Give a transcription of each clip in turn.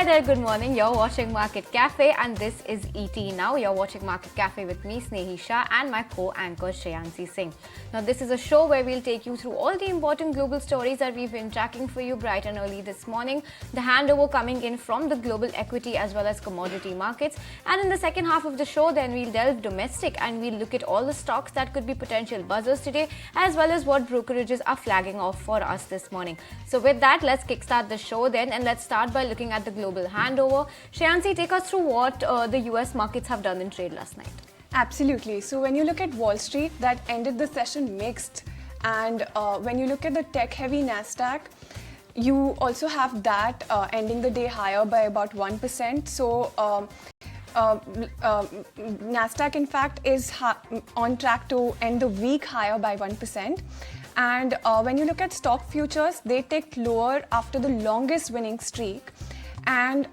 Hi there, good morning. You're watching Market Cafe and this is ET Now. You're watching Market Cafe with me, Snehi Shah, and my co-anchor Shreyansi Singh. Now, this is a show where we'll take you through all the important global stories that we've been tracking for you bright and early this morning. The handover coming in from the global equity as well as commodity markets. And in the second half of the show, then we'll delve domestic and we'll look at all the stocks that could be potential buzzers today, as well as what brokerages are flagging off for us this morning. So with that, let's kickstart the show then, and let's start by looking at the global handover. Shreyansi, take us through what the US markets have done in trade last night. Absolutely. So when you look at Wall Street, that ended the session mixed. And when you look at the tech-heavy NASDAQ, you also have that ending the day higher by about 1%. So NASDAQ, in fact, is on track to end the week higher by 1%. And when you look at stock futures, they ticked lower after the longest winning streak. And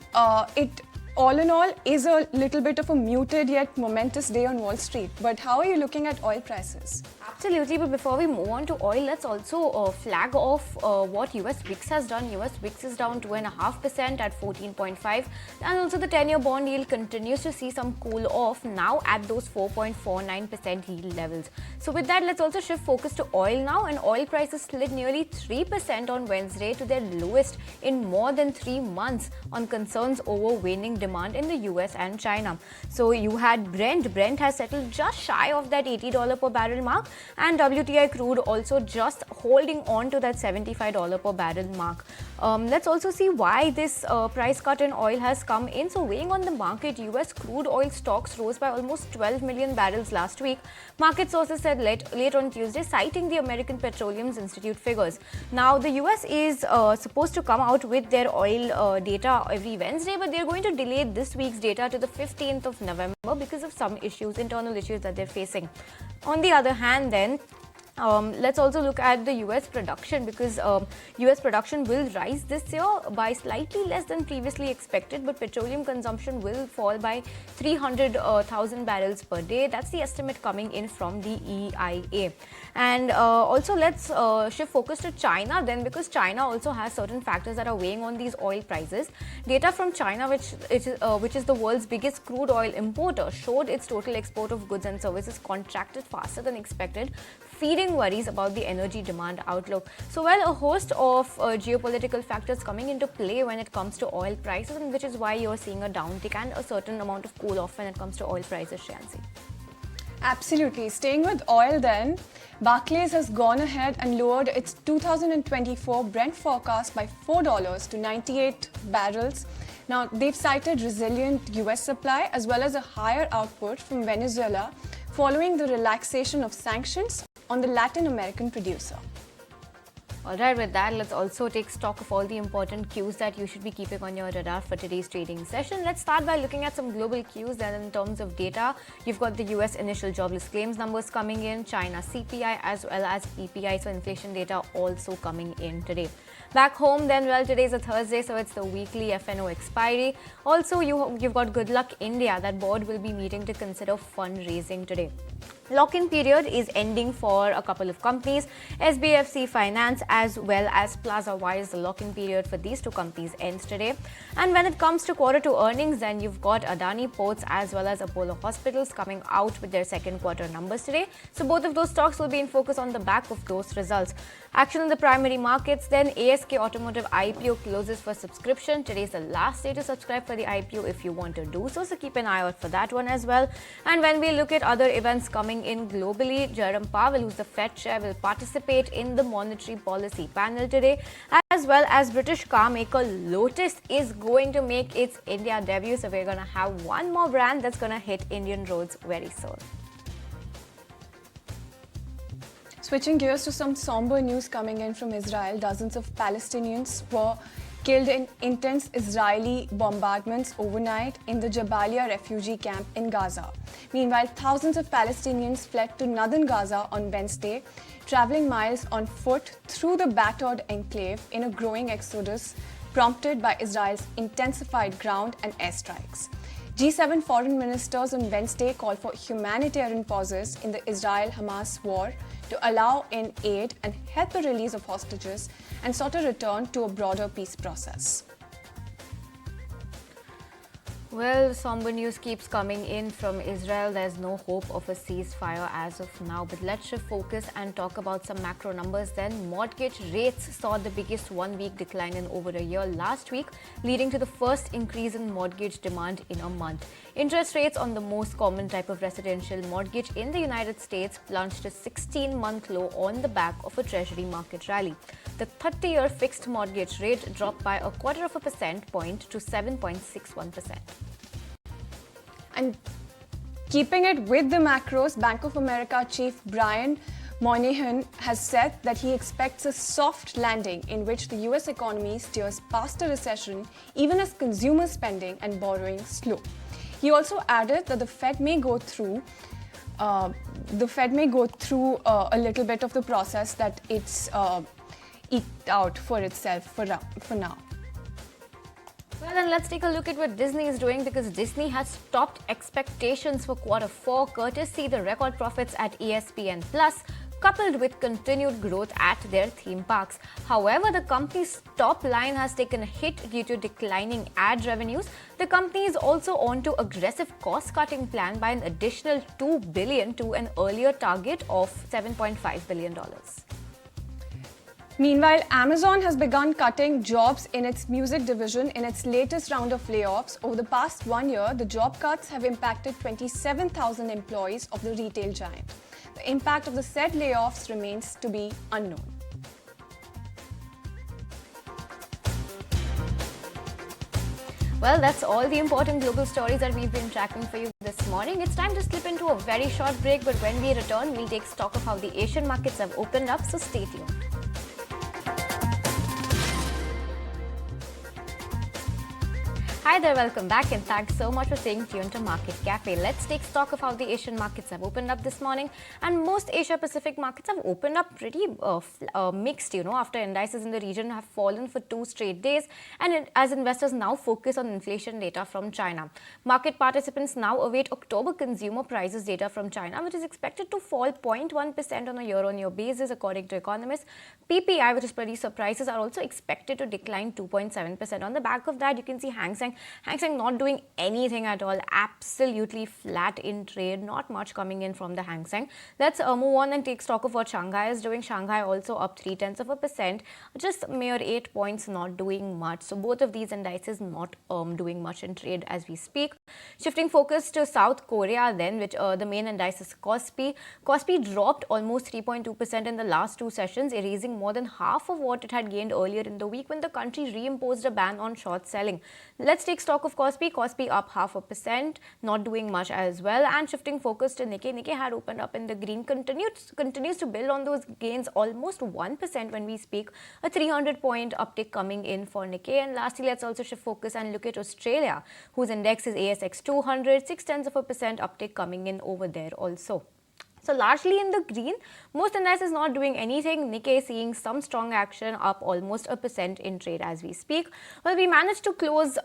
it all in all is a little bit of a muted yet momentous day on Wall Street. But how are you looking at oil prices? Absolutely, but before we move on to oil, let's also flag off what US VIX has done. US VIX is down 2.5% at 14.5, and also the 10-year bond yield continues to see some cool off now at those 4.49% yield levels. So with that, let's also shift focus to oil now, and oil prices slid nearly 3% on Wednesday to their lowest in more than 3 months on concerns over waning demand in the US and China. So you had Brent has settled just shy of that $80 per barrel mark, and WTI crude also just holding on to that $75 per barrel mark. Let's also see why this price cut in oil has come in. So weighing on the market, US crude oil stocks rose by almost 12 million barrels last week. Market sources said late on Tuesday, citing the American Petroleum Institute figures. Now, the US is supposed to come out with their oil data every Wednesday, but they're going to delay this week's data to the 15th of November because of some internal issues that they're facing. On the other hand, then, let's also look at the US production, because US production will rise this year by slightly less than previously expected, but petroleum consumption will fall by 300,000 barrels per day. That's the estimate coming in from the EIA. And also let's shift focus to China then, because China also has certain factors that are weighing on these oil prices. Data from China, which is the world's biggest crude oil importer, showed its total export of goods and services contracted faster than expected, feeding worries about the energy demand outlook. So, a host of geopolitical factors coming into play when it comes to oil prices, and which is why you're seeing a downtick and a certain amount of cool off when it comes to oil prices, Shreyansi. Absolutely. Staying with oil then, Barclays has gone ahead and lowered its 2024 Brent forecast by $4 to 98 barrels. Now, they've cited resilient US supply as well as a higher output from Venezuela following the relaxation of sanctions on the Latin American producer. Alright, with that, let's also take stock of all the important cues that you should be keeping on your radar for today's trading session. Let's start by looking at some global cues. Then in terms of data, you've got the US initial jobless claims numbers coming in, China CPI as well as PPI, so inflation data also coming in today. Back home then, today's a Thursday, so it's the weekly FNO expiry. Also, you've got Good Luck India. That board will be meeting to consider fundraising today. Lock-in period is ending for a couple of companies, SBFC Finance as well as Plaza Wires. The lock-in period for these two companies ends today. And when it comes to quarter two earnings, then you've got Adani Ports as well as Apollo Hospitals coming out with their second quarter numbers today. So both of those stocks will be in focus on the back of those results. Action in the primary markets then, ASK Automotive IPO closes for subscription. Today is the last day to subscribe for the IPO if you want to do so, so keep an eye out for that one as well. And when we look at other events coming in globally, Jerome Powell, who's the Fed chair, will participate in the monetary policy panel today, as well as British car maker Lotus is going to make its India debut. So we're going to have one more brand that's going to hit Indian roads very soon. Switching gears to some somber news coming in from Israel, dozens of Palestinians were killed in intense Israeli bombardments overnight in the Jabalia refugee camp in Gaza. Meanwhile, thousands of Palestinians fled to northern Gaza on Wednesday, traveling miles on foot through the battered enclave in a growing exodus prompted by Israel's intensified ground and airstrikes. G7 foreign ministers on Wednesday called for humanitarian pauses in the Israel-Hamas war to allow in aid and help the release of hostages and sought a return to a broader peace process. Well, somber news keeps coming in from Israel. There's no hope of a ceasefire as of now. But let's shift focus and talk about some macro numbers then. Mortgage rates saw the biggest one-week decline in over a year last week, leading to the first increase in mortgage demand in a month. Interest rates on the most common type of residential mortgage in the United States plunged to 16-month low on the back of a treasury market rally. The 30-year fixed mortgage rate dropped by a quarter of a percent point to 7.61%. And keeping it with the macros, Bank of America Chief Brian Moynihan has said that he expects a soft landing in which the US economy steers past a recession even as consumer spending and borrowing slow. He also added that the Fed may go through a little bit of the process that it's eked out for itself for now. Well, then let's take a look at what Disney is doing, because Disney has topped expectations for Q4, courtesy the record profits at ESPN Plus, coupled with continued growth at their theme parks. However, the company's top line has taken a hit due to declining ad revenues. The company is also on to aggressive cost-cutting plan by an additional $2 billion to an earlier target of $7.5 billion. Meanwhile, Amazon has begun cutting jobs in its music division in its latest round of layoffs. Over the past 1 year, the job cuts have impacted 27,000 employees of the retail giant. The impact of the said layoffs remains to be unknown. Well, that's all the important global stories that we've been tracking for you this morning. It's time to slip into a very short break, but when we return, we'll take stock of how the Asian markets have opened up, so stay tuned. Hi there, welcome back, and thanks so much for staying tuned to Market Cafe. Let's take stock of how the Asian markets have opened up this morning. And most Asia-Pacific markets have opened up pretty mixed, after indices in the region have fallen for 2 straight days, and as investors now focus on inflation data from China. Market participants now await October consumer prices data from China, which is expected to fall 0.1% on a year-on-year basis, according to economists. PPI, which is producer prices, are also expected to decline 2.7%. On the back of that, you can see Hang Seng not doing anything at all, absolutely flat in trade, not much coming in from the Hang Seng. Let's move on and take stock of what Shanghai is doing. Shanghai also up 0.3%, just mere 8 points, not doing much. So both of these indices not doing much in trade as we speak. Shifting focus to South Korea then, which the main index is Kospi. Kospi dropped almost 3.2% in the last 2 sessions, erasing more than half of what it had gained earlier in the week when the country reimposed a ban on short selling. Let's take stock of Kospi. Kospi up 0.5%, not doing much as well. And shifting focus to Nikkei. Nikkei had opened up in the green, continues to build on those gains, almost 1% when we speak. A 300-point uptick coming in for Nikkei. And lastly, let's also shift focus and look at Australia, whose index is ASX 200, 0.6% uptick coming in over there also. So largely in the green, most indices not doing anything. Nikkei seeing some strong action, up almost 1% in trade as we speak. Well, we managed to close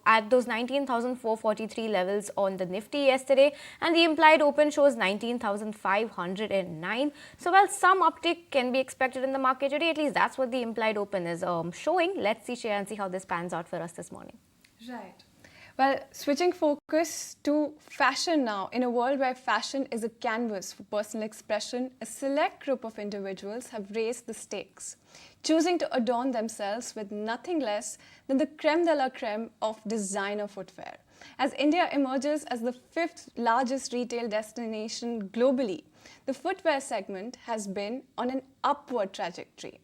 at those 19,443 levels on the Nifty yesterday, and the implied open shows 19,509. So while some uptick can be expected in the market today, at least that's what the implied open is showing. Let's see and see how this pans out for us this morning. Right. Well, switching focus to fashion now. In a world where fashion is a canvas for personal expression, a select group of individuals have raised the stakes, choosing to adorn themselves with nothing less than the creme de la creme of designer footwear. As India emerges as the 5th largest retail destination globally, the footwear segment has been on an upward trajectory.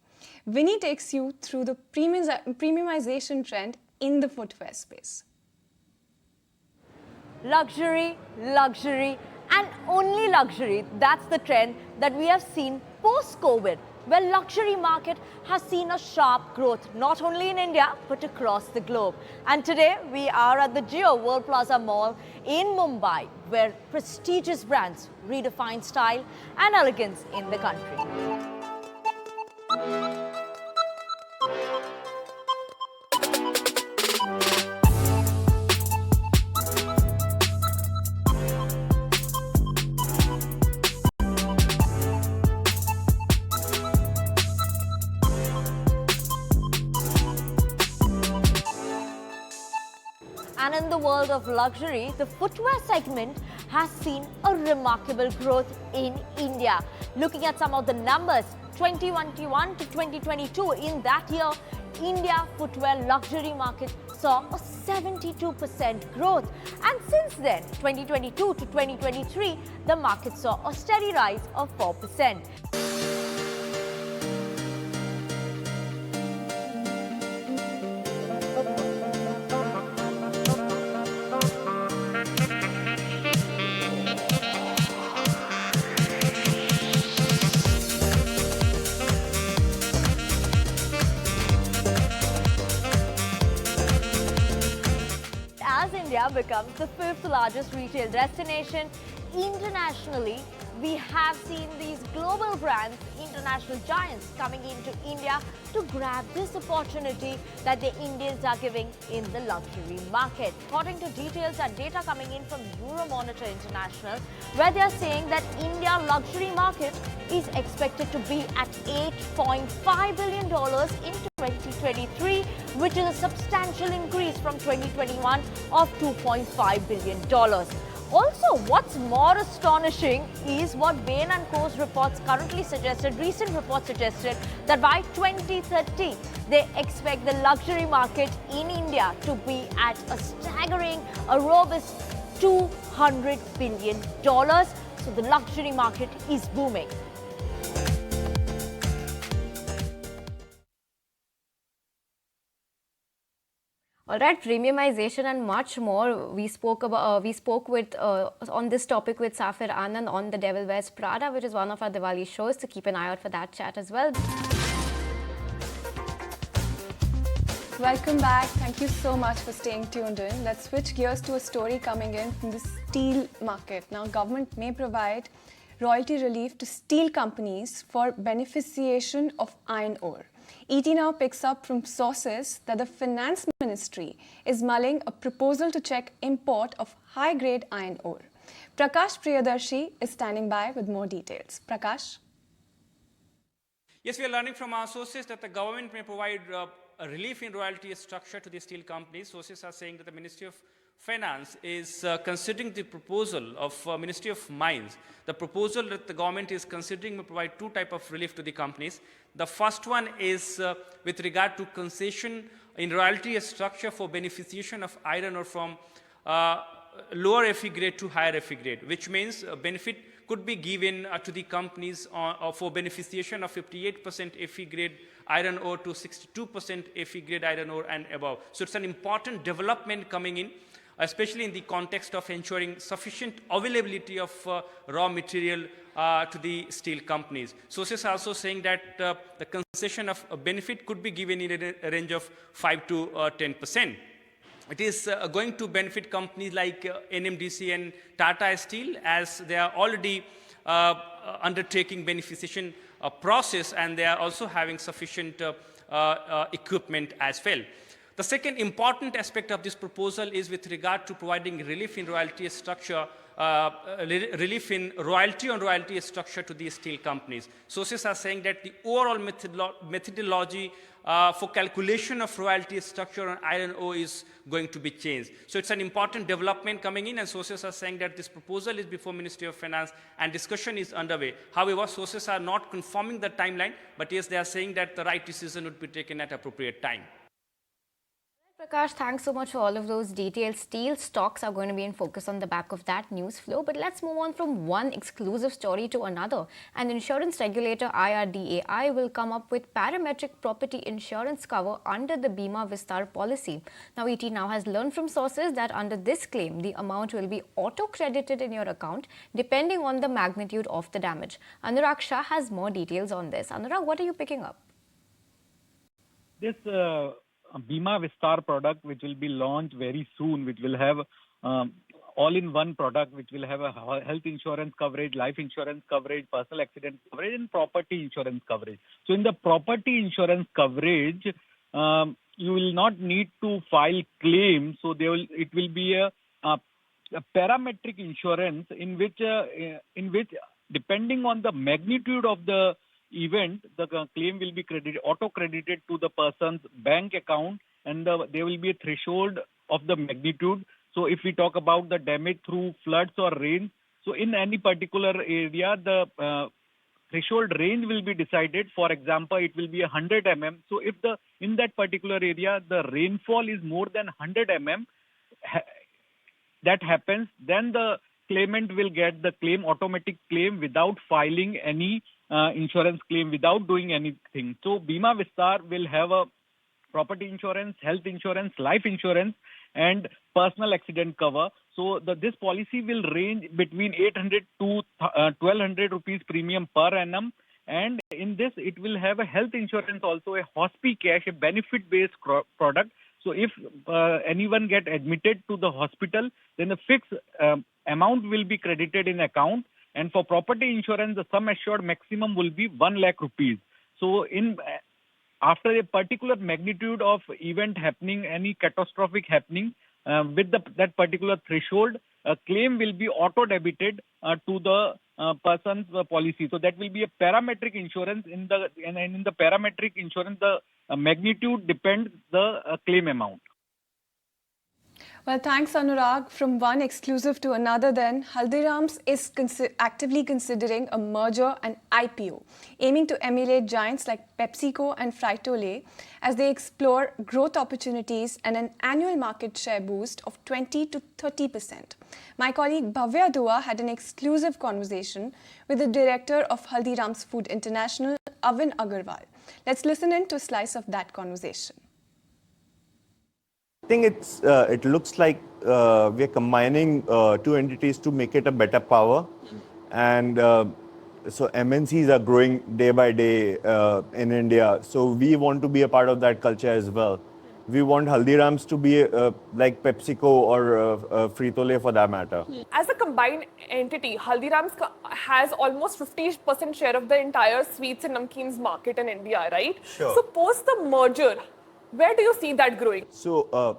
Vinny takes you through the premiumization trend in the footwear space. Luxury, luxury, and only luxury. That's the trend that we have seen post-COVID, where luxury market has seen a sharp growth, not only in India, but across the globe. And today, we are at the Jio World Plaza Mall in Mumbai, where prestigious brands redefine style and elegance in the country. And in the world of luxury, the footwear segment has seen a remarkable growth in India. Looking at some of the numbers, 2021 to 2022, in that year, India footwear luxury market saw a 72% growth. And since then, 2022 to 2023, the market saw a steady rise of 4%. As India becomes the fifth largest retail destination internationally, we have seen these global brands, international giants coming into India to grab this opportunity that the Indians are giving in the luxury market. According to details and data coming in from Euromonitor International, where they are saying that India luxury market is expected to be at $8.5 billion in 2023, which is a substantial increase from 2021 of $2.5 billion. Also, what's more astonishing is what Bain & Co.'s reports currently suggested, recent reports suggested that by 2030, they expect the luxury market in India to be at a staggering, a robust $200 billion. So the luxury market is booming. All right, premiumization and much more. We spoke with on this topic with Safir Anand on The Devil Wears Prada, which is one of our Diwali shows. So keep an eye out for that chat as well. Welcome back. Thank you so much for staying tuned in. Let's switch gears to a story coming in from the steel market. Now, government may provide royalty relief to steel companies for beneficiation of iron ore. ET now picks up from sources that the Finance Ministry is mulling a proposal to check import of high-grade iron ore. Prakash Priyadarshi is standing by with more details. Prakash? Yes, we are learning from our sources that the government may provide a relief in royalty structure to the steel companies. Sources are saying that the Ministry of Finance is considering the proposal of Ministry of Mines. The proposal that the government is considering will provide two types of relief to the companies. The first one is with regard to concession in royalty structure for beneficiation of iron ore from lower Fe grade to higher Fe grade, which means benefit could be given to the companies for beneficiation of 58% Fe grade iron ore to 62% Fe grade iron ore and above. So it's an important development coming in, especially in the context of ensuring sufficient availability of raw material to the steel companies. Sources are also saying that the concession of a benefit could be given in a range of 5 to 10%. It is going to benefit companies like NMDC and Tata Steel, as they are already undertaking beneficiation process, and they are also having sufficient equipment as well. The second important aspect of this proposal is with regard to providing relief in royalty structure, relief in royalty on royalty structure to these steel companies. Sources are saying that the overall methodology for calculation of royalty structure on iron ore is going to be changed. So it's an important development coming in, and sources are saying that this proposal is before Ministry of Finance and discussion is underway. However, sources are not confirming the timeline, but yes, they are saying that the right decision would be taken at appropriate time. Prakash, thanks so much for all of those details. Steel stocks are going to be in focus on the back of that news flow. But let's move on from one exclusive story to another. An insurance regulator, IRDAI, will come up with parametric property insurance cover under the Bima Vistar policy. Now, ET now has learned from sources that under this claim, the amount will be auto-credited in your account depending on the magnitude of the damage. Anurag Shah has more details on this. Anurag, what are you picking up? This Bima Vistar product, which will be launched very soon, which will have all-in-one product, which will have a health insurance coverage, life insurance coverage, personal accident coverage, and property insurance coverage. So in the property insurance coverage, you will not need to file claims. So it will be a parametric insurance in which depending on the magnitude of the event, the claim will be auto-credited to the person's bank account, and there will be a threshold of the magnitude. So if we talk about the damage through floods or rain, so in any particular area, the threshold range will be decided. For example, it will be 100 mm. So if in that particular area the rainfall is more than 100 mm, that happens, then the claimant will get the claim, automatic claim, without filing any insurance claim, without doing anything. So Bima Vistar will have a property insurance, health insurance, life insurance, and personal accident cover. So this policy will range between 800 to 1200 rupees premium per annum. And in this, it will have a health insurance also, a hospi cash, a benefit-based product. So if anyone get admitted to the hospital, then a fixed amount will be credited in account. And for property insurance, the sum assured maximum will be 1 lakh rupees. So after a particular magnitude of event happening, any catastrophic happening, with that particular threshold, a claim will be auto-debited to the person's policy. So that will be a parametric insurance. In the parametric insurance, the magnitude depends the claim amount. Well, thanks, Anurag. From one exclusive to another then, Haldiram's is actively considering a merger and IPO, aiming to emulate giants like PepsiCo and Frito-Lay as they explore growth opportunities and an annual market share boost of 20 to 30%. My colleague Bhavya Dua had an exclusive conversation with the director of Haldiram's Food International, Avin Agarwal. Let's listen in to a slice of that conversation. I think it looks like we are combining two entities to make it a better power. And so MNCs are growing day by day in India. So we want to be a part of that culture as well. We want Haldiram's to be like PepsiCo or Frito-Lay for that matter. As a combined entity, Haldiram's has almost 50% share of the entire sweets and namkeens market in India, right? Sure. So post the merger, where do you see that growing? So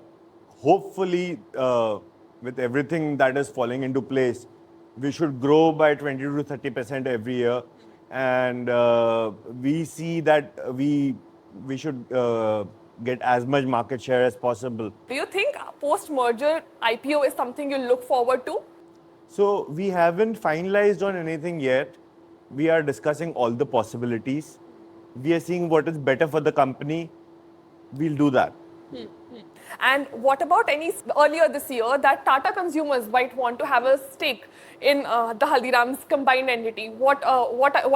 hopefully with everything that is falling into place, we should grow by 20 to 30% every year. And we see that we should get as much market share as possible. Do you think post-merger IPO is something you look forward to? So we haven't finalized on anything yet. We are discussing all the possibilities. We are seeing what is better for the company. We'll do that. And what about earlier this year that Tata consumers might want to have a stake in the Haldiram's combined entity? What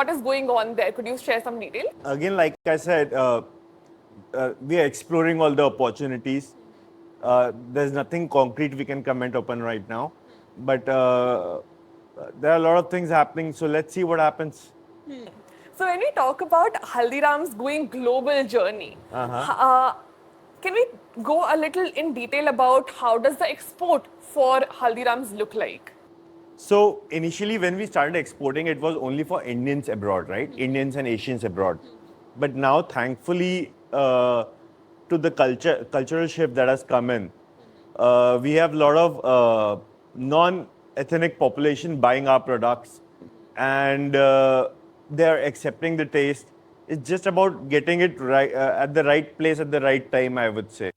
is going on there? Could you share some detail? Again, like I said, we are exploring all the opportunities. There's nothing concrete we can comment upon right now. But there are a lot of things happening, so let's see what happens. So when we talk about Haldiram's going global journey, can we go a little in detail about how does the export for Haldiram's look like? So initially when we started exporting, it was only for Indians abroad, right? Indians and Asians abroad. But now, thankfully, to the cultural shift that has come in, we have a lot of non-ethnic population buying our products, and they are accepting the taste. It's just about getting it right at the right place at the right time, I would say.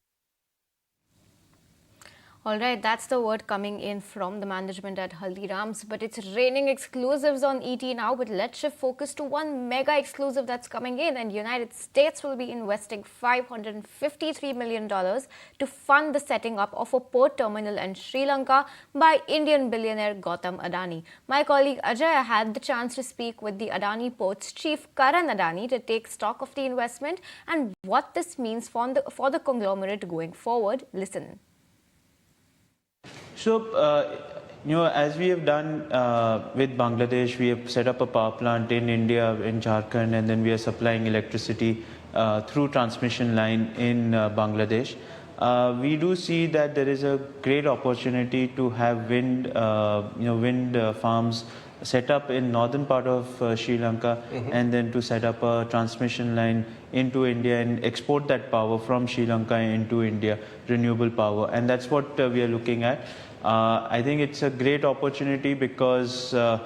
All right, that's the word coming in from the management at Haldiram's, but it's raining exclusives on ET now. But let's shift focus to one mega exclusive that's coming in, and United States will be investing $553 million to fund the setting up of a port terminal in Sri Lanka by Indian billionaire Gautam Adani. My colleague Ajay had the chance to speak with the Adani Ports chief Karan Adani to take stock of the investment and what this means for the conglomerate going forward. Listen. So, as we have done with Bangladesh, we have set up a power plant in India, in Jharkhand, and then we are supplying electricity through transmission line in Bangladesh. We do see that there is a great opportunity to have wind farms set up in northern part of Sri Lanka, and then to set up a transmission line into India and export that power from Sri Lanka into India, renewable power. And that's what we are looking at. I think it's a great opportunity because the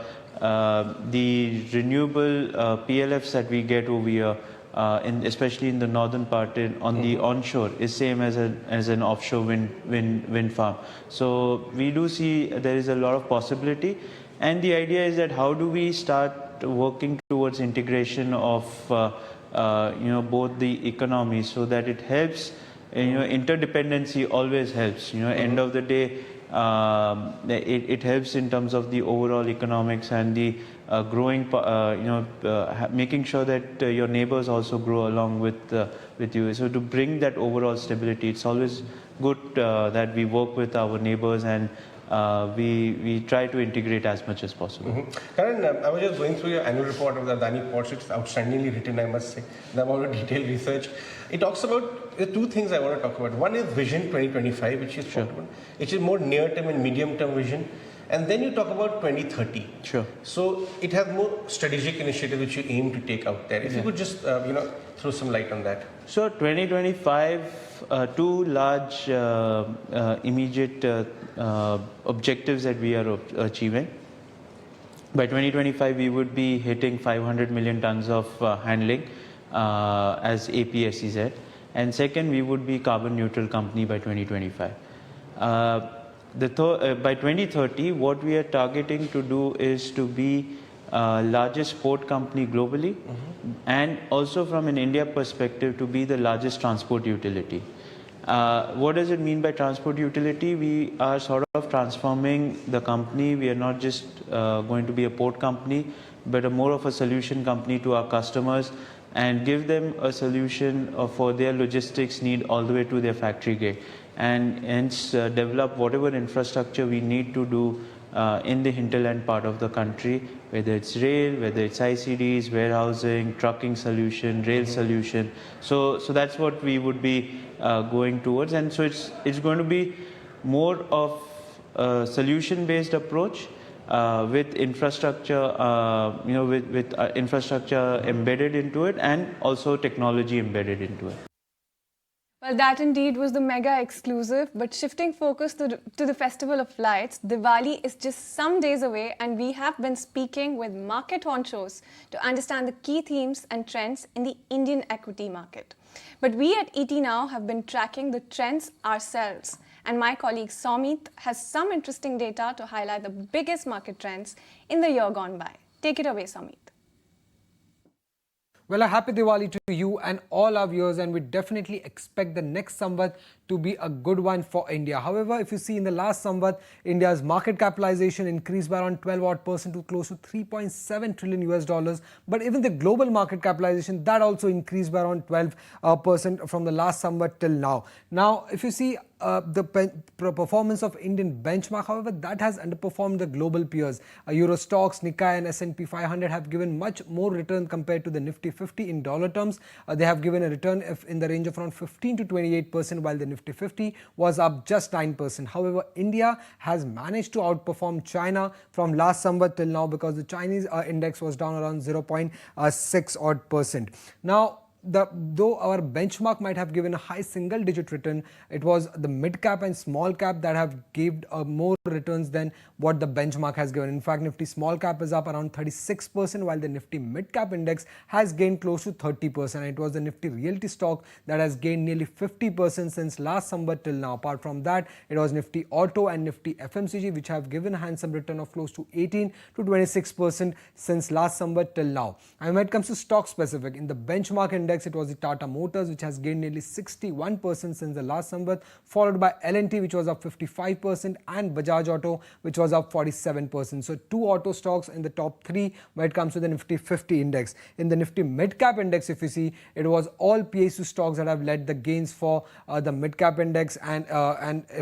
renewable PLFs that we get over here especially in the northern part on the onshore, is same as an offshore wind farm. So we do see there is a lot of possibility, and the idea is that how do we start working towards integration of both the economies, so that it helps. Interdependency always helps. End of the day, it helps in terms of the overall economics and the growing, making sure that your neighbors also grow along with you. So to bring that overall stability, it's always good that we work with our neighbors, and we try to integrate as much as possible. Karan, I was just going through your annual report of the Adani Ports. It's outstandingly written, I must say. The amount of detailed research. It talks about two things I want to talk about. One is Vision 2025, which is talked about, which is more near-term and medium-term vision. And then you talk about 2030. Sure. So it has more strategic initiatives which you aim to take out there. If you could just throw some light on that. So 2025, two large immediate objectives that we are achieving. By 2025, we would be hitting 500 million tons of handling as APSEZ. And second, we would be carbon neutral company by 2025. By 2030, what we are targeting to do is to be largest port company globally, and also from an India perspective to be the largest transport utility. What does it mean by transport utility? We are sort of transforming the company. We are not just going to be a port company, but more of a solution company to our customers, and give them a solution for their logistics need all the way to their factory gate, and hence develop whatever infrastructure we need to do in the hinterland part of the country, whether it's rail, whether it's ICDs, warehousing, trucking solution, rail solution. So that's what we would be going towards, and so it's going to be more of a solution-based approach with infrastructure, with infrastructure embedded into it, and also technology embedded into it. Well, that indeed was the mega exclusive. But shifting focus to the Festival of Lights, Diwali is just some days away, and we have been speaking with market honchos to understand the key themes and trends in the Indian equity market. But we at ET Now have been tracking the trends ourselves, and my colleague Somit has some interesting data to highlight the biggest market trends in the year gone by. Take it away, Somit. Well, a happy Diwali to you and all our viewers, and we definitely expect the next Samvat to be a good one for India. However, if you see in the last Samvat, India's market capitalization increased by around 12% to close to $3.7 trillion. But even the global market capitalization, that also increased by around 12% from the last Samvat till now. Now, if you see the performance of Indian benchmark, however, that has underperformed the global peers. Euro stocks, Nikkei and S&P 500 have given much more return compared to the Nifty 50 in dollar terms. They have given a return in the range of around 15 to 28%, while the Nifty 50 was up just 9%. However, India has managed to outperform China from last Samvat till now, because the Chinese index was down around 0.6 odd percent. Now, though our benchmark might have given a high single-digit return, it was the mid-cap and small-cap that have given more returns than what the benchmark has given. In fact, Nifty small-cap is up around 36%, while the Nifty mid-cap index has gained close to 30%. And it was the Nifty realty stock that has gained nearly 50% since last Samvat till now. Apart from that, it was Nifty auto and Nifty FMCG which have given a handsome return of close to 18 to 26% since last Samvat till now. And when it comes to stock specific, in the benchmark index, it was the Tata Motors which has gained nearly 61% since the last Samvat, followed by L&T which was up 55% and Bajaj Auto which was up 47%. So two auto stocks in the top three when it comes to the Nifty 50 index. In the Nifty mid-cap index, if you see, it was all PSU stocks that have led the gains for the mid-cap index and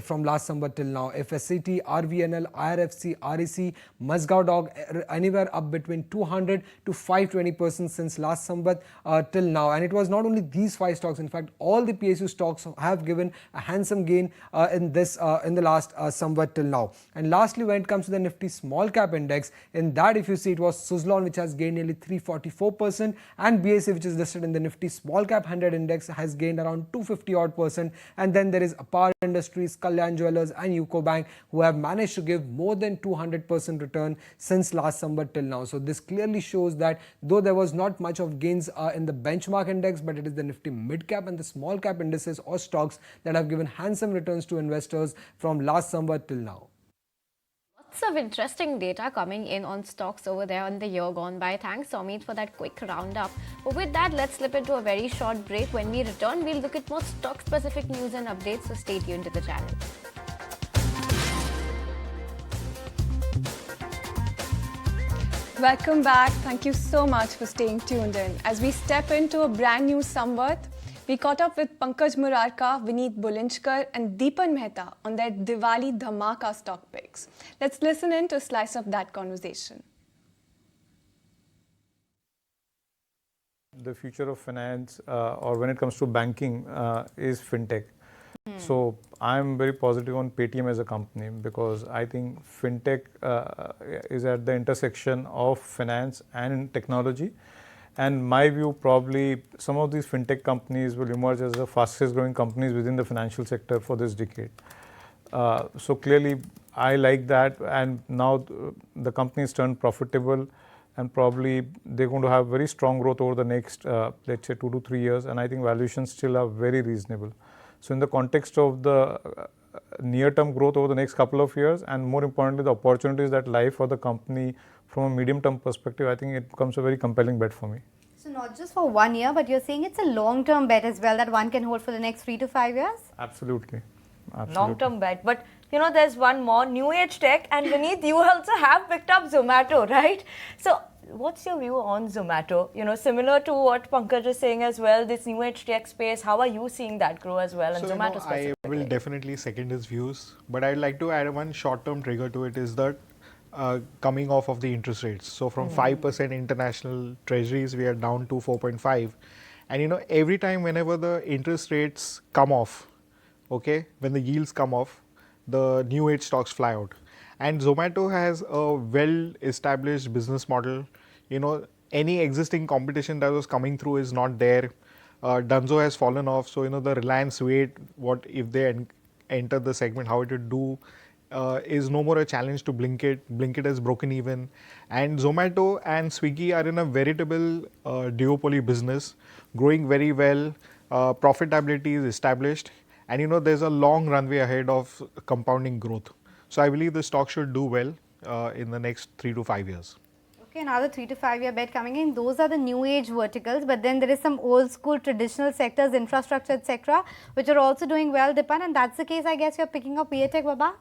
from last Samvat till now. FSCT, RVNL, IRFC, REC, Mazgaon Dog, anywhere up between 200 to 520% since last Samvat till now. And it was not only these five stocks, in fact, all the PSU stocks have given a handsome gain in the last Samvat till now. And lastly, when it comes to the Nifty small cap index, in that if you see, it was Suzlon which has gained nearly 344%, and BSE which is listed in the Nifty small cap 100 index has gained around 250 odd percent. And then there is Apar Industries, Kalyan Jewellers and UCO Bank who have managed to give more than 200% return since last Samvat till now. So this clearly shows that though there was not much of gains in the benchmark index, but it is the Nifty mid cap and the small cap indices or stocks that have given handsome returns to investors from last summer till now. Lots of interesting data coming in on stocks over there on the year gone by. Thanks, Somit, for that quick roundup. But with that, let's slip into a very short break. When we return, we'll look at more stock-specific news and updates, so stay tuned to the channel. Welcome back. Thank you so much for staying tuned in. As we step into a brand new Samvat, we caught up with Pankaj Murarka, Vineet Bulinchkar and Deepan Mehta on their Diwali Dhamaka stock picks. Let's listen in to a slice of that conversation. The future of finance or when it comes to banking is fintech. So I'm very positive on Paytm as a company because I think fintech is at the intersection of finance and technology. And my view, probably some of these fintech companies will emerge as the fastest growing companies within the financial sector for this decade. So clearly I like that, and now the companies turned profitable and probably they're going to have very strong growth over the next let's say 2 to 3 years, and I think valuations still are very reasonable. So in the context of the near-term growth over the next couple of years, and more importantly, the opportunities that lie for the company from a medium-term perspective, I think it becomes a very compelling bet for me. So not just for 1 year, but you're saying it's a long-term bet as well that one can hold for the next 3 to 5 years? Absolutely. Long-term bet. But, you know, there's one more, new age tech, and Vineet, you also have picked up Zomato, right? So what's your view on Zomato? You know, similar to what Pankaj is saying as well, this new age tech space, how are you seeing that grow as well? And So, Zomato specifically? I will definitely second his views, but I'd like to add one short-term trigger to it, is that coming off of the interest rates. So from 5% international treasuries, we are down to 4.5. And you know, every time whenever the interest rates come off, okay, when the yields come off, the new age stocks fly out. And Zomato has a well-established business model. You know, any existing competition that was coming through is not there. Dunzo has fallen off. So, you know, the Reliance weight, what if they enter the segment, how it would do, is no more a challenge to Blinkit. Blinkit has broken even. And Zomato and Swiggy are in a veritable duopoly business, growing very well. Profitability is established. And you know, there's a long runway ahead of compounding growth. So I believe the stock should do well in the next 3 to 5 years. Okay, another 3 to 5 year bet coming in. Those are the new age verticals, but then there is some old school traditional sectors, infrastructure, etc., which are also doing well, Dipan. And that's the case, I guess, you're picking up VATech, Babak?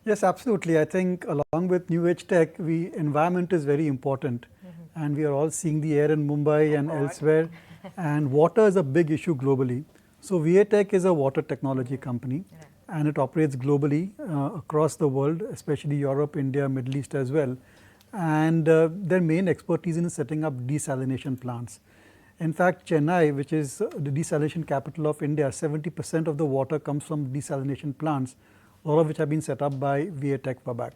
Yes, absolutely. I think along with new age tech, environment is very important. And we are all seeing the air in Mumbai and elsewhere. And water is a big issue globally. So VATech is a water technology company. And it operates globally across the world, especially Europe, India, Middle East as well. And their main expertise in setting up desalination plants. In fact, Chennai, which is the desalination capital of India, 70% of the water comes from desalination plants, all of which have been set up by VATech Babak.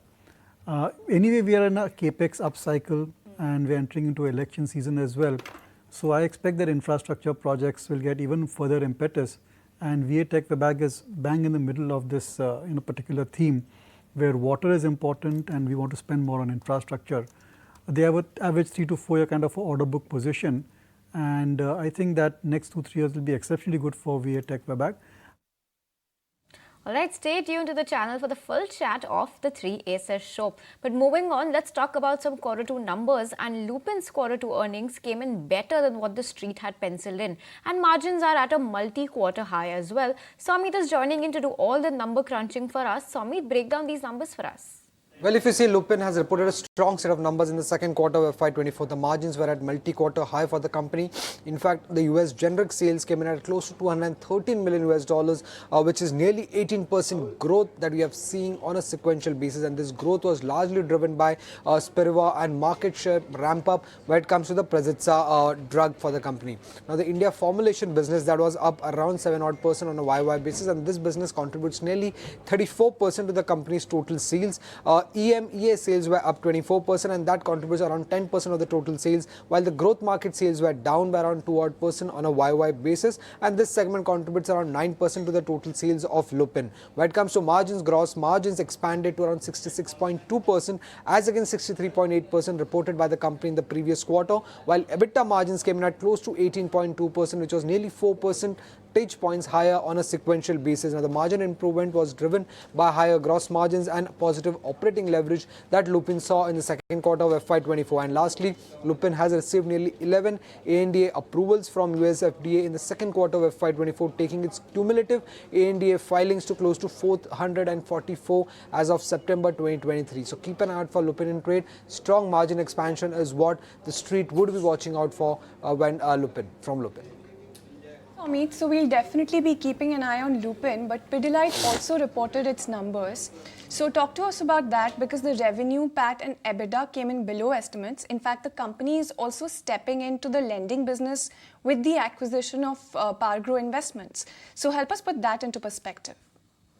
Anyway, we are in a capex upcycle and we're entering into election season as well. So I expect that infrastructure projects will get even further impetus. And VATech Babak is bang in the middle of this particular theme, where water is important and we want to spend more on infrastructure. They have an average 3 to 4 year kind of order book position, and I think that next 2-3 years will be exceptionally good for VATech Babak. Alright, stay tuned to the channel for the full chat of the 3 Aces show. But moving on, let's talk about some Q2 numbers. And Lupin's Q2 earnings came in better than what the street had penciled in. And margins are at a multi-quarter high as well. Somit is joining in to do all the number crunching for us. Somit, break down these numbers for us. Well, if you see, Lupin has reported a strong set of numbers in the second quarter of FY24. The margins were at multi-quarter high for the company. In fact, the US generic sales came in at close to $213 million, which is nearly 18% growth that we have seen on a sequential basis. And this growth was largely driven by Spiriva and market share ramp up when it comes to the Prezitza drug for the company. Now, the India formulation business, that was up around 7% on a YY basis, and this business contributes nearly 34% to the company's total sales. EMEA sales were up 24% and that contributes around 10% of the total sales, while the growth market sales were down by around 2% on a YY basis, and this segment contributes around 9% to the total sales of Lupin. When it comes to margins, gross margins expanded to around 66.2% as against 63.8% reported by the company in the previous quarter, while EBITDA margins came in at close to 18.2%, which was nearly 4% points higher on a sequential basis. Now, the margin improvement was driven by higher gross margins and positive operating leverage that Lupin saw in the second quarter of FY24. And lastly, Lupin has received nearly 11 ANDA approvals from US FDA in the second quarter of FY24, taking its cumulative ANDA filings to close to 444 as of September 2023. So keep an eye out for Lupin in trade. Strong margin expansion is what the street would be watching out for from Lupin. Amit, so we'll definitely be keeping an eye on Lupin, but Pidilite also reported its numbers. So talk to us about that, because the revenue, PAT and EBITDA came in below estimates. In fact, the company is also stepping into the lending business with the acquisition of Pargrow Investments. So help us put that into perspective.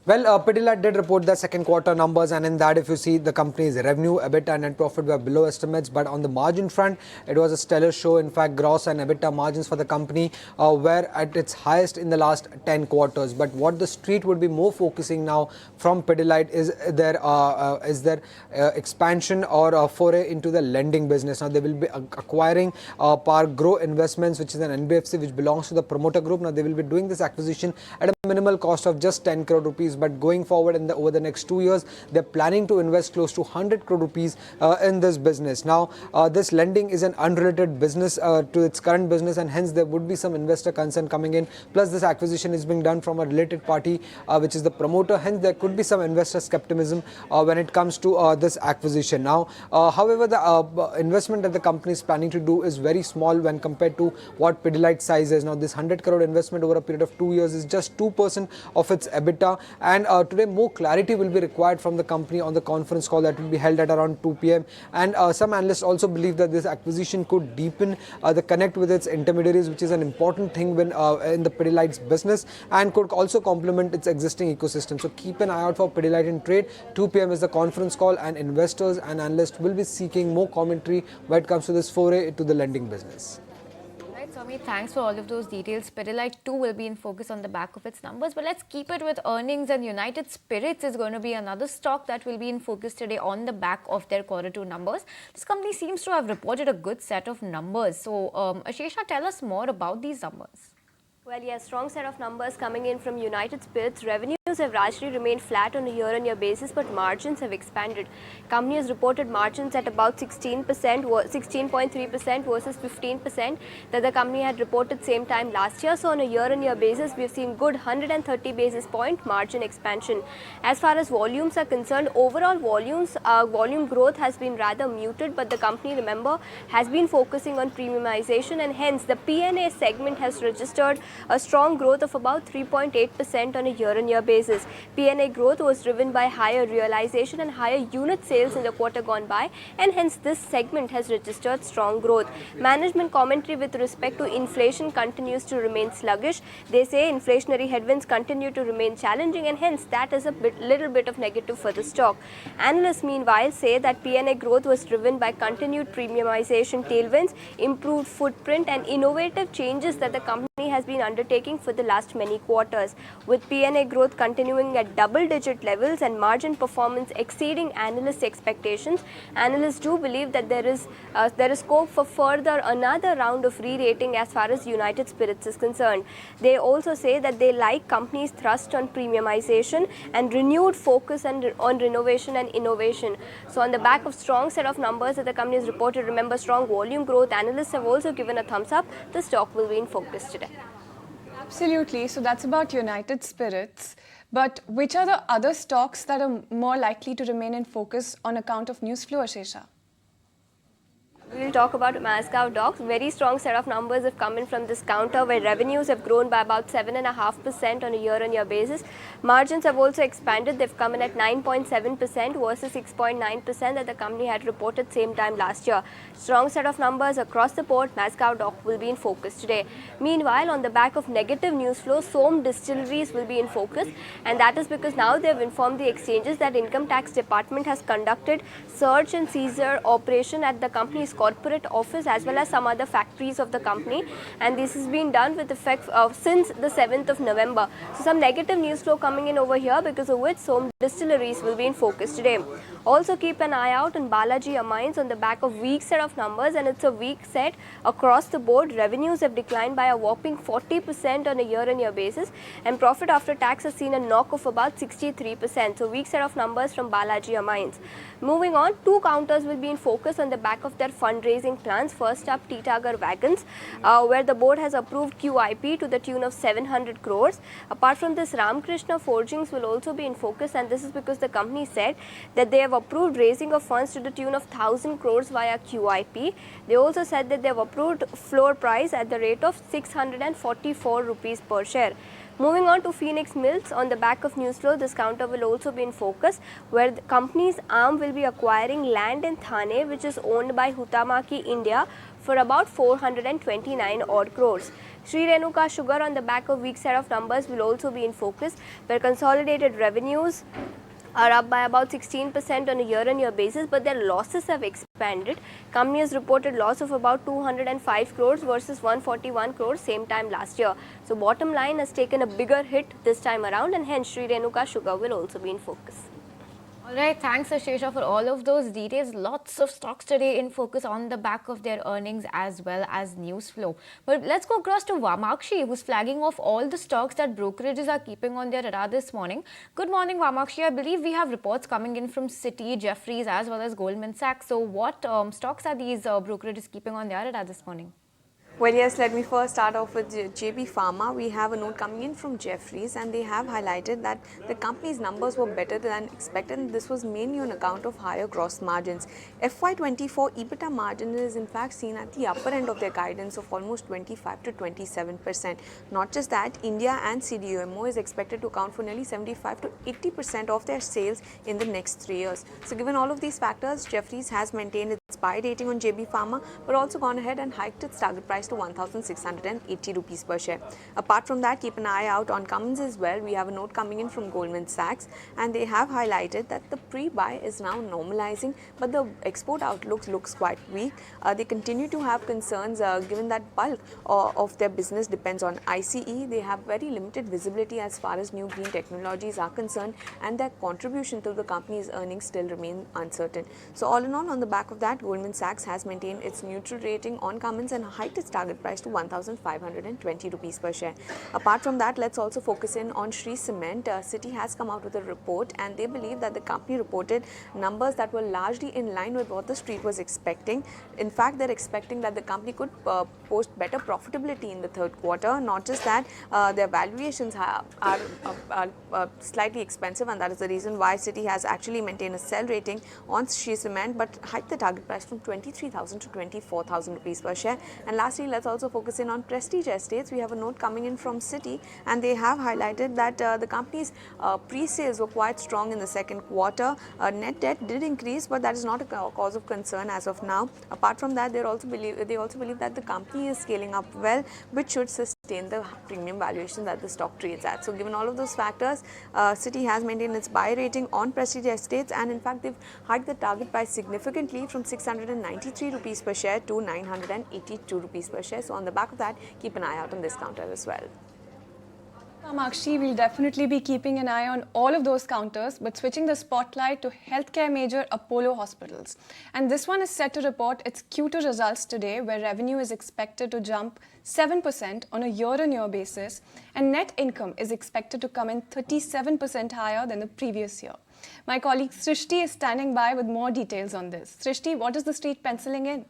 Well, Pidilite did report their second quarter numbers, and in that, if you see, the company's revenue, EBITDA and net profit were below estimates, but on the margin front, it was a stellar show. In fact, gross and EBITDA margins for the company were at its highest in the last 10 quarters. But what the street would be more focusing now from Pidilite is their expansion or foray into the lending business. Now, they will be acquiring Pargrow Investments, which is an NBFC which belongs to the promoter group. Now, they will be doing this acquisition at a minimal cost of just 10 crore rupees. But going forward over the next 2 years, they're planning to invest close to 100 crore rupees in this business. Now, this lending is an unrelated business to its current business, and hence there would be some investor concern coming in. Plus, this acquisition is being done from a related party, which is the promoter. Hence, there could be some investor skepticism when it comes to this acquisition. Now, however, the investment that the company is planning to do is very small when compared to what Pidilite size is. Now, this 100 crore investment over a period of 2 years is just 2% of its EBITDA. And today, more clarity will be required from the company on the conference call that will be held at around 2 p.m. And some analysts also believe that this acquisition could deepen the connect with its intermediaries, which is an important thing when in the Pidilite's business, and could also complement its existing ecosystem. So keep an eye out for Pidilite in trade. 2 p.m. is the conference call, and investors and analysts will be seeking more commentary when it comes to this foray into the lending business. Right, Swami, thanks for all of those details. Pidilite too will be in focus on the back of its numbers, but let's keep it with earnings, and United Spirits is going to be another stock that will be in focus today on the back of their quarter 2 numbers. This company seems to have reported a good set of numbers. So, Ashesha, tell us more about these numbers. Well, yes, strong set of numbers coming in from United Spirits. Revenues have largely remained flat on a year-on-year basis, but margins have expanded. Company has reported margins at about 16.3% versus 15% that the company had reported same time last year. So on a year-on-year basis, we've seen good 130 basis point margin expansion. As far as volumes are concerned, overall volume growth has been rather muted, but the company, remember, has been focusing on premiumization, and hence the P&A segment has registered a strong growth of about 3.8% on a year-on-year basis. P&A growth was driven by higher realization and higher unit sales in the quarter gone by, and hence this segment has registered strong growth. Management commentary with respect to inflation continues to remain sluggish. They say inflationary headwinds continue to remain challenging, and hence that is a little bit of negative for the stock. Analysts meanwhile say that P&A growth was driven by continued premiumization tailwinds, improved footprint and innovative changes that the company has been undertaking for the last many quarters. With P&A growth continuing at double-digit levels and margin performance exceeding analysts' expectations, analysts do believe that there is scope for further another round of re-rating as far as United Spirits is concerned. They also say that they like companies' thrust on premiumization and renewed focus on renovation and innovation. So on the back of strong set of numbers that the company has reported, remember strong volume growth, analysts have also given a thumbs up. The stock will be in focus today. Absolutely. So that's about United Spirits. But which are the other stocks that are more likely to remain in focus on account of news flow, Ashesha? We'll talk about Mascow Dogs. Very strong set of numbers have come in from this counter where revenues have grown by about 7.5% on a year-on-year basis. Margins have also expanded. They've come in at 9.7% versus 6.9% that the company had reported same time last year. Strong set of numbers across the board. Mascow Dog will be in focus today. Meanwhile, on the back of negative news flow, Som Distilleries will be in focus, and that is because now they've informed the exchanges that Income Tax Department has conducted search and seizure operation at the company's corporate office as well as some other factories of the company, and this has been done with effect since the 7th of November. So some negative news flow coming in over here, because of which Som Distilleries will be in focus today. Also keep an eye out on Balaji Amines on the back of weak set of numbers, and it's a weak set across the board. Revenues have declined by a whopping 40% on a year-on-year basis, and profit after tax has seen a knock of about 63%. So weak set of numbers from Balaji Amines. Moving on, two counters will be in focus on the back of their fundraising plans. First up, Titagar Wagons, where the board has approved QIP to the tune of 700 crores. Apart from this, Ramakrishna Forgings will also be in focus, and this is because the company said that they have approved raising of funds to the tune of 1000 crores via QIP. They also said that they have approved floor price at the rate of 644 rupees per share. Moving on to Phoenix Mills, on the back of news flow, this counter will also be in focus, where the company's arm will be acquiring land in Thane, which is owned by Huhtamaki India, for about 429 odd crores. Sri Renuka Sugar, on the back of weak set of numbers, will also be in focus, where consolidated revenues are up by about 16% on a year-on-year basis, but their losses have expanded. Company has reported loss of about 205 crores versus 141 crores same time last year. So bottom line has taken a bigger hit this time around, and hence Sri Renuka Sugar will also be in focus. Alright, thanks Ashesha for all of those details. Lots of stocks today in focus on the back of their earnings as well as news flow. But let's go across to Vamakshi, who's flagging off all the stocks that brokerages are keeping on their radar this morning. Good morning, Vamakshi. I believe we have reports coming in from Citi, Jefferies as well as Goldman Sachs. So what stocks are these brokerages keeping on their radar this morning? Well, yes, let me first start off with JB Pharma. We have a note coming in from Jefferies, and they have highlighted that the company's numbers were better than expected, and this was mainly on account of higher gross margins. FY24 EBITDA margin is in fact seen at the upper end of their guidance of almost 25 to 27%. Not just that, India and CDMO is expected to account for nearly 75 to 80% of their sales in the next 3 years. So given all of these factors, Jefferies has maintained its buy rating on JB Pharma, but also gone ahead and hiked its target price to 1,680 rupees per share. Apart from that, keep an eye out on Cummins as well. We have a note coming in from Goldman Sachs, and they have highlighted that the pre-buy is now normalizing, but the export outlook looks quite weak. They continue to have concerns given that bulk of their business depends on ICE. They have very limited visibility as far as new green technologies are concerned, and their contribution to the company's earnings still remain uncertain. So all in all, on the back of that, Goldman Sachs has maintained its neutral rating on Cummins and hiked its target price to 1,520 rupees per share. Apart from that, let's also focus in on Shree Cement. Citi has come out with a report, and they believe that the company reported numbers that were largely in line with what the street was expecting. In fact, they're expecting that the company could post better profitability in the third quarter. Not just that, their valuations are slightly expensive, and that is the reason why Citi has actually maintained a sell rating on Shree Cement, but hiked the target price from 23,000 to 24,000 rupees per share. And lastly, let's also focus in on Prestige Estates. We have a note coming in from Citi, and they have highlighted that the company's pre-sales were quite strong in the second quarter. Net debt did increase, but that is not a cause of concern as of now. Apart from that, they also believe that the company is scaling up well, which should sustain the premium valuation that the stock trades at. So given all of those factors, Citi has maintained its buy rating on Prestige Estates, and in fact, they've hiked the target price significantly from 693 rupees per share to 982 rupees per share. So on the back of that, keep an eye out on this counter as well. Kamakshi, we'll definitely be keeping an eye on all of those counters, but switching the spotlight to healthcare major Apollo Hospitals. And this one is set to report its Q2 results today, where revenue is expected to jump 7% on a year-on-year basis, and net income is expected to come in 37% higher than the previous year. My colleague Srishti is standing by with more details on this. Srishti, what is the street penciling in?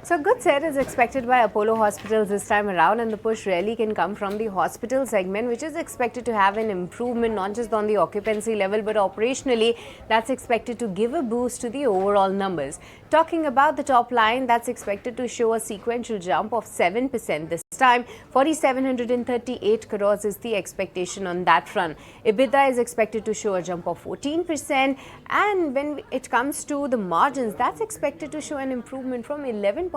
So good set is expected by Apollo Hospitals this time around, and the push really can come from the hospital segment, which is expected to have an improvement not just on the occupancy level but operationally. That's expected to give a boost to the overall numbers. Talking about the top line, that's expected to show a sequential jump of 7% this time. 4,738 crores is the expectation on that front. EBITDA is expected to show a jump of 14%, and when it comes to the margins, that's expected to show an improvement from 11.5%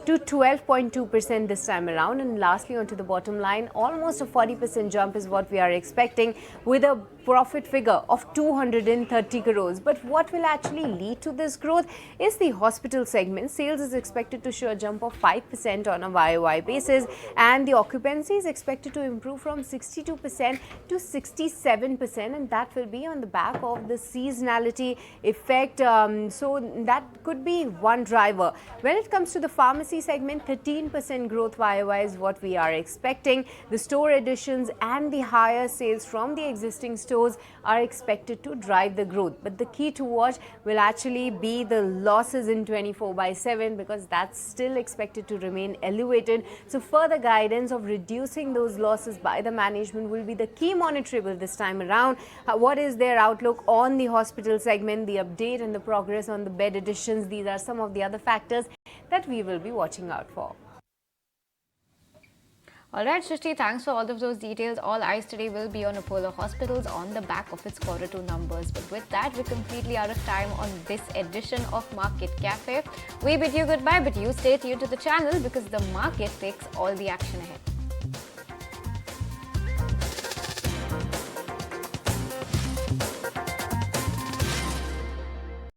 to 12.2% this time around. And lastly, onto the bottom line, almost a 40% jump is what we are expecting, with a profit figure of 230 crores. But what will actually lead to this growth is the hospital segment. Sales is expected to show a jump of 5% on a YOY basis, and the occupancy is expected to improve from 62% to 67%, and that will be on the back of the seasonality effect. So that could be one driver. When it comes to the pharmacy segment, 13% growth YOY is what we are expecting. The store additions and the higher sales from the existing stores are expected to drive the growth. But the key to watch will actually be the losses in 24/7, because that's still expected to remain elevated. So further guidance of reducing those losses by the management will be the key monitorable this time around. What is their outlook on the hospital segment, the update and the progress on the bed additions? These are some of the other factors that we will be watching out for. Alright, Shrishti, thanks for all of those details. All eyes today will be on Apollo Hospitals on the back of its Q2 numbers. But with that, we're completely out of time on this edition of Market Cafe. We bid you goodbye, but you stay tuned to the channel because the market takes all the action ahead.